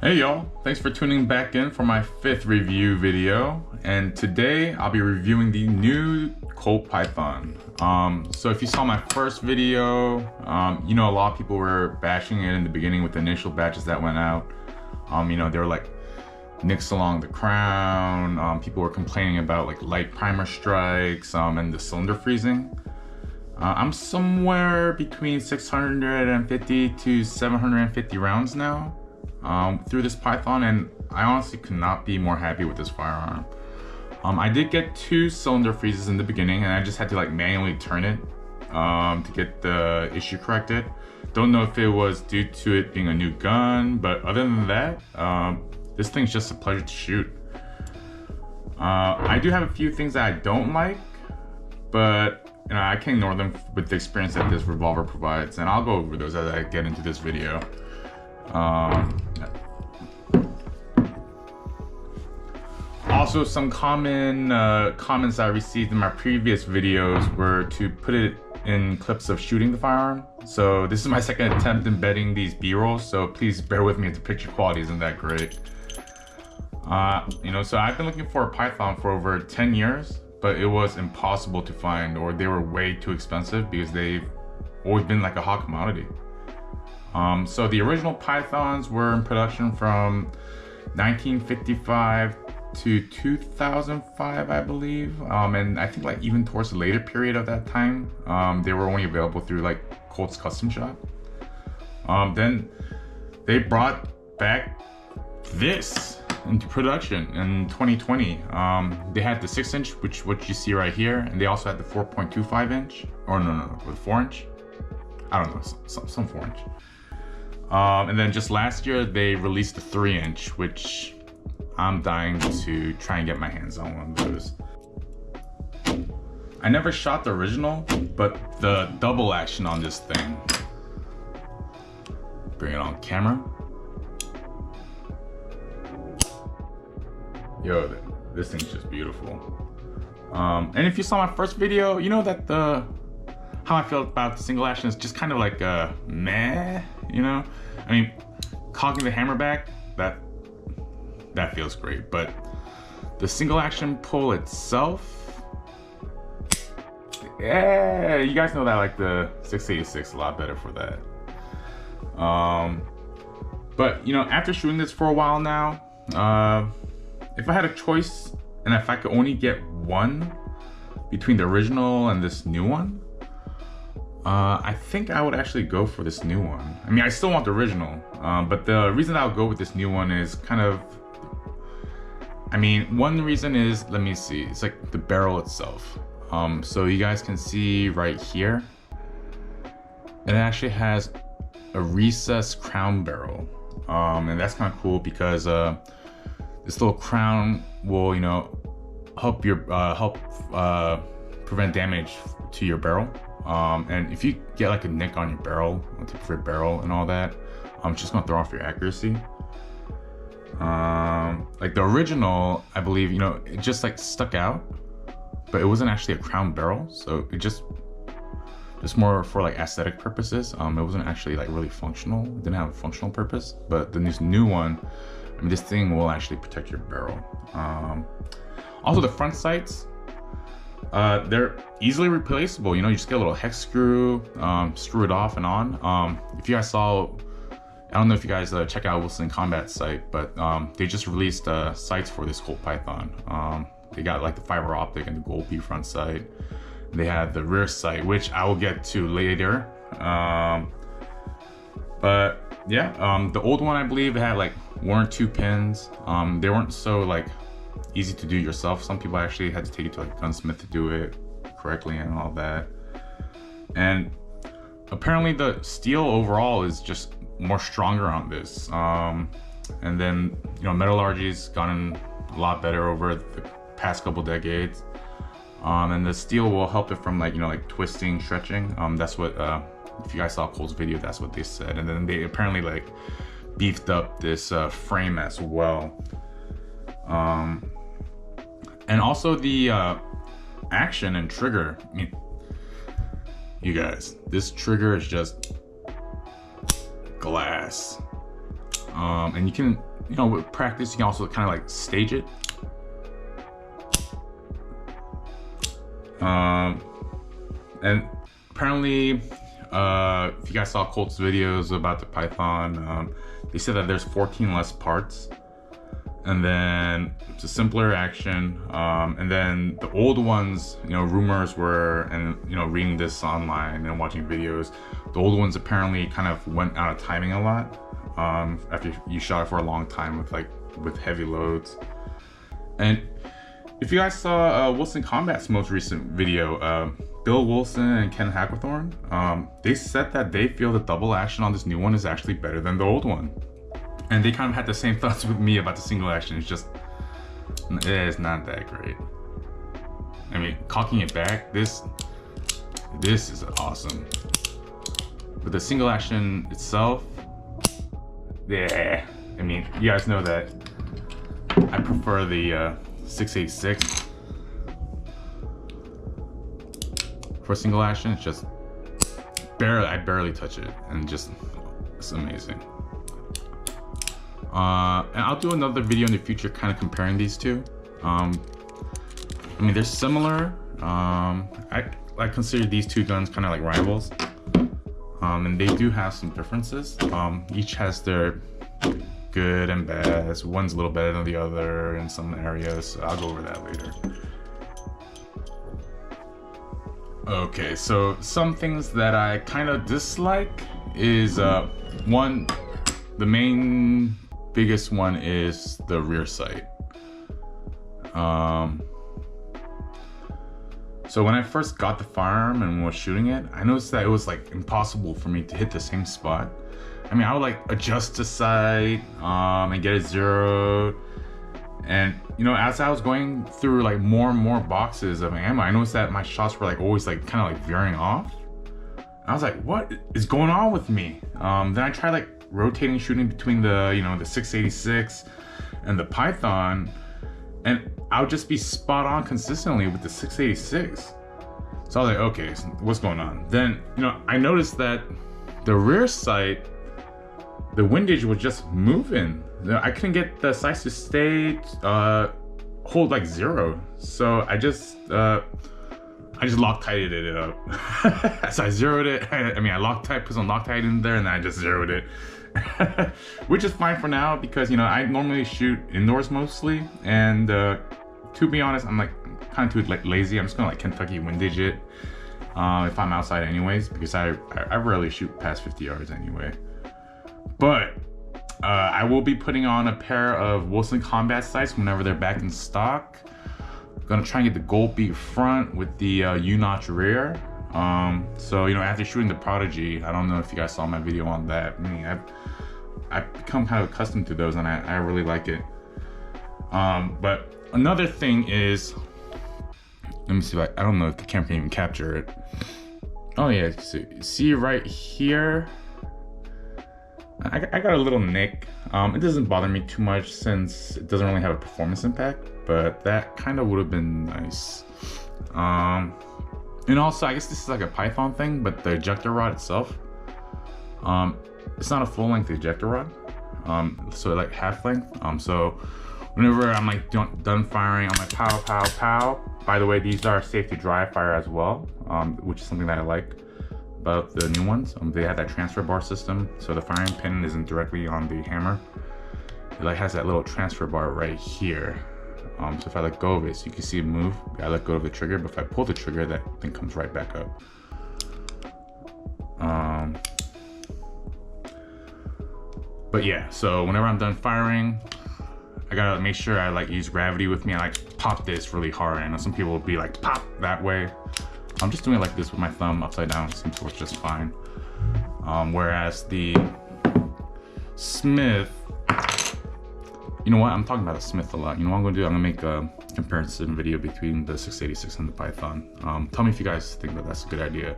Hey y'all, thanks for tuning back in for my 5th review video, and today I'll be reviewing the new Colt Python. So if you saw my first video, you know, a lot of people were bashing it in the beginning with the initial batches that went out. You know, they were like nicks along the crown, people were complaining about like light primer strikes and the cylinder freezing. I'm somewhere between 650 to 750 rounds now through this Python, and I honestly could not be more happy with this firearm. I did get 2 cylinder freezes in the beginning, and I just had to like manually turn it to get the issue corrected. Don't know if it was due to it being a new gun, but other than that, this thing's just a pleasure to shoot. I do have a few things that I don't like, but you know, I can ignore them with the experience that this revolver provides, and I'll go over those as I get into this video. Also, some common comments I received in my previous videos were to put it in clips of shooting the firearm. So this is my second attempt embedding these B-rolls, so please bear with me if the picture quality isn't that great. You know, so I've been looking for a Python for over 10 years, but it was impossible to find, or they were way too expensive because they've always been like a hot commodity. So the original Pythons were in production from 1955 to 2005, I believe. And I think like even towards the later period of that time, they were only available through like Colt's custom shop. Then they brought back this into production in 2020. They had the 6-inch, which what you see right here, and they also had the 4.25 inch, or no, the 4-inch. I don't know, some 4-inch. And then just last year they released the 3-inch, which I'm dying to try and get my hands on one of those. I never shot the original, but the double action on this thing. Bring it on camera. Yo, this thing's just beautiful. And if you saw my first video, you know that how I felt about the single action is just kind of like meh, you know? I mean, cocking the hammer back, that feels great, but the single action pull itself, yeah, you guys know that I like the 686 a lot better for that. But you know, after shooting this for a while now, if I had a choice and if I could only get one between the original and this new one, I think I would actually go for this new one. I mean, I still want the original, but the reason I'll go with this new one is kind of, I mean, one reason is, let me see, it's like the barrel itself. So you guys can see right here, it actually has a recessed crown barrel. And that's kind of cool because this little crown will, you know, help prevent damage to your barrel. And if you get like a nick on your barrel, on the tip of your barrel and all that, it's just gonna throw off your accuracy. Like the original, I believe, you know, it just like stuck out, but it wasn't actually a crown barrel, so it just more for like aesthetic purposes. It wasn't actually like really functional. It didn't have a functional purpose. But this new one, I mean, this thing will actually protect your barrel. Also, the front sights, they're easily replaceable. You know, you just get a little hex screw, screw it off and on. If you guys saw, I don't know if you guys check out Wilson Combat's site, but they just released sights for this Colt Python. They got like the fiber optic and the gold B front sight. They had the rear sight, which I will get to later. But yeah, the old one, I believe, it had like 1 or 2 pins. They weren't so like easy to do yourself. Some people actually had to take it to like a gunsmith to do it correctly and all that. And apparently the steel overall is just more stronger on this. And then, you know, metallurgy's gotten a lot better over the past couple decades. And the steel will help it from like, you know, like twisting, stretching. That's what, if you guys saw Colt's video, that's what they said. And then they apparently like beefed up this frame as well. And also the action and trigger. I mean, you guys, this trigger is just glass. And you can, you know, with practice, you can also kind of like stage it. And apparently, if you guys saw Colt's videos about the Python, they said that there's 14 less parts, and then it's a simpler action. And then the old ones, you know, rumors were, and you know, reading this online and watching videos, the old ones apparently kind of went out of timing a lot after you shot it for a long time with heavy loads. And if you guys saw Wilson Combat's most recent video, Bill Wilson and Ken Hackathorn, they said that they feel the double action on this new one is actually better than the old one. And they kind of had the same thoughts with me about the single action. It's just, it's not that great. I mean, cocking it back, this is awesome. But the single action itself, yeah. I mean, you guys know that I prefer the 686 for single action. It's just I barely touch it, and just it's amazing. And I'll do another video in the future kind of comparing these two. I mean, they're similar. I consider these two guns kind of like rivals, and they do have some differences. Each has their good and bad. So one's a little better than the other in some areas, so I'll go over that later. Okay, so some things that I kind of dislike is one, the main biggest one is the rear sight. So when I first got the firearm and was shooting it, I noticed that it was like impossible for me to hit the same spot. I mean, I would like adjust the sight and get it zeroed. And you know, as I was going through like more and more boxes of ammo, I noticed that my shots were like always like kind of like veering off. I was like, what is going on with me? Then I tried like rotating shooting between the, you know, the 686 and the Python, and I would just be spot on consistently with the 686. So I was like, okay, so what's going on? Then, you know, I noticed that the rear sight, the windage was just moving. I couldn't get the sights to stay hold like zero. So I just Loctited it up. So I zeroed it. I mean, I put some Loctite in there, and then I just zeroed it. Which is fine for now, because you know, I normally shoot indoors mostly, and to be honest, I'm like kind of too lazy. I'm just gonna like Kentucky windage it if I'm outside anyways, because I rarely shoot past 50 yards anyway. But I will be putting on a pair of Wilson Combat sights whenever they're back in stock. I'm gonna try and get the Gold Beat front with the U-notch rear. So you know, after shooting the Prodigy, I don't know if you guys saw my video on that. I mean, I've become kind of accustomed to those, and I really like it. But another thing is, let me see if I don't know if the camera can even capture it. Oh yeah, see right here, I got a little nick. It doesn't bother me too much since it doesn't really have a performance impact, but that kind of would have been nice. And also, I guess this is like a Python thing, but the ejector rod itself, it's not a full-length ejector rod, so like half-length. So whenever I'm like done firing, I'm like pow, pow, pow. By the way, these are safe to dry fire as well, which is something that I like about the new ones. They have that transfer bar system, so the firing pin isn't directly on the hammer. It like has that little transfer bar right here. So if I let go of it, so you can see it move, I let go of the trigger, but if I pull the trigger, that thing comes right back up. But yeah, so whenever I'm done firing, I gotta make sure I like use gravity with me. I like pop this really hard. I know some people will be like pop that way. I'm just doing it like this with my thumb upside down. It seems to work just fine. Whereas the Smith, you know what? I'm talking about the Smith a lot. You know what I'm gonna do? I'm gonna make a comparison video between the 686 and the Python. Tell me if you guys think that that's a good idea.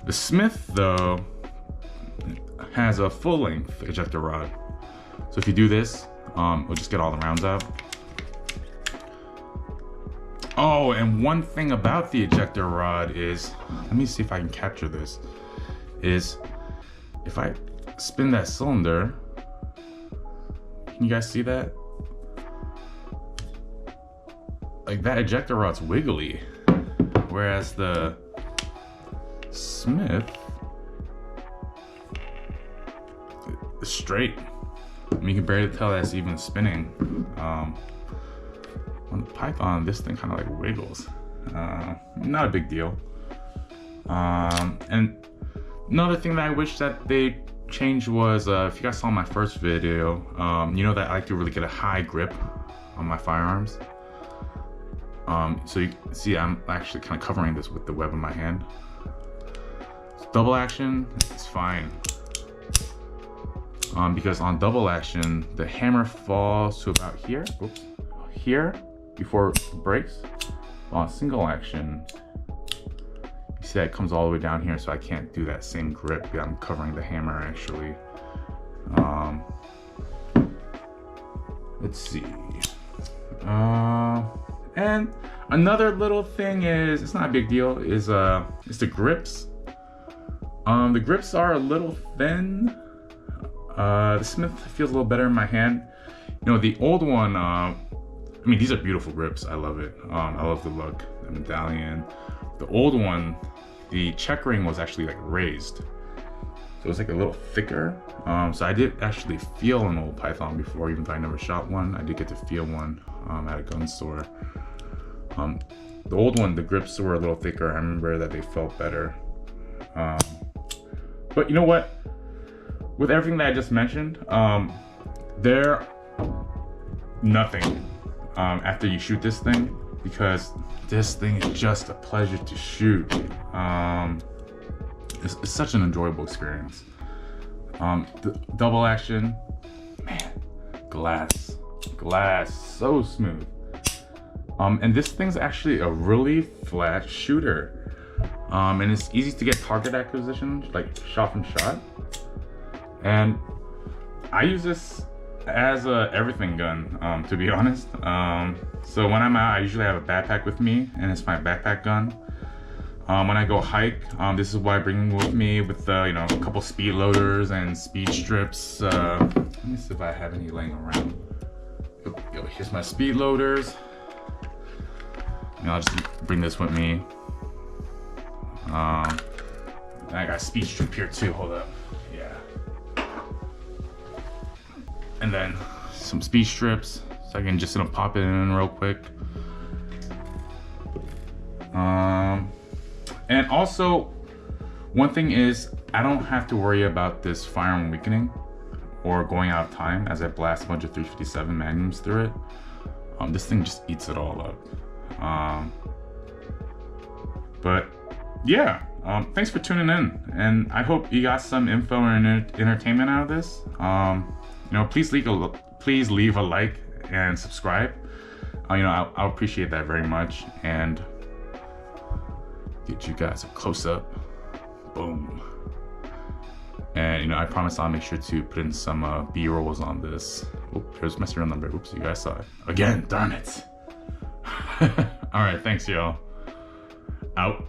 The Smith, though, has a full-length ejector rod. So if you do this, we'll just get all the rounds out. Oh, and one thing about the ejector rod is, let me see if I can capture this, is if I spin that cylinder, Can you guys see that? Like that ejector rod's wiggly, whereas the Smith is straight. I mean, you can barely tell that's even spinning. On the Python, this thing kind of like wiggles. Not a big deal. And another thing that I wish that they changed was, if you guys saw my first video, you know that I like to really get a high grip on my firearms. So you can see I'm actually kind of covering this with the web of my hand. Double action, it's fine. Because on double action, the hammer falls to about here, oops, here, before it breaks. On single action, you see that it comes all the way down here, so I can't do that same grip. Yeah, I'm covering the hammer actually. Let's see. And another little thing is, it's not a big deal, is it's the grips. The grips are a little thin. The Smith feels a little better in my hand. You know, the old one, I mean, these are beautiful grips. I love it. I love the look, the medallion. The old one, the checkering was actually like raised. So it was like a little thicker. So I did actually feel an old Python before, even though I never shot one. I did get to feel one at a gun store. The old one, the grips were a little thicker. I remember that they felt better. But you know what? With everything that I just mentioned, they're nothing after you shoot this thing, because this thing is just a pleasure to shoot. It's such an enjoyable experience. The double action, man, glass, so smooth. And this thing's actually a really flat shooter. And it's easy to get target acquisition, like shot from shot. And I use this as a everything gun, to be honest. So when I'm out, I usually have a backpack with me, and it's my backpack gun. When I go hike, this is what I bring with me, with you know, a couple speed loaders and speed strips. Let me see if I have any laying around. Yo, here's my speed loaders. You know, I'll just bring this with me. I got a speed strip here too. Hold up. Yeah. And then some speed strips, so I can just pop it in real quick. And also, one thing is, I don't have to worry about this firearm weakening or going out of time as I blast a bunch of 357 magnums through it. This thing just eats it all up. But yeah, thanks for tuning in, and I hope you got some info and entertainment out of this. You know, please leave a like and subscribe. You know, I'll appreciate that very much, and get you guys a close-up. Boom. And you know, I promise I'll make sure to put in some B-rolls on this. Oop, here's my serial number. Oops, you guys saw it again. Darn it. All right, thanks y'all. Out.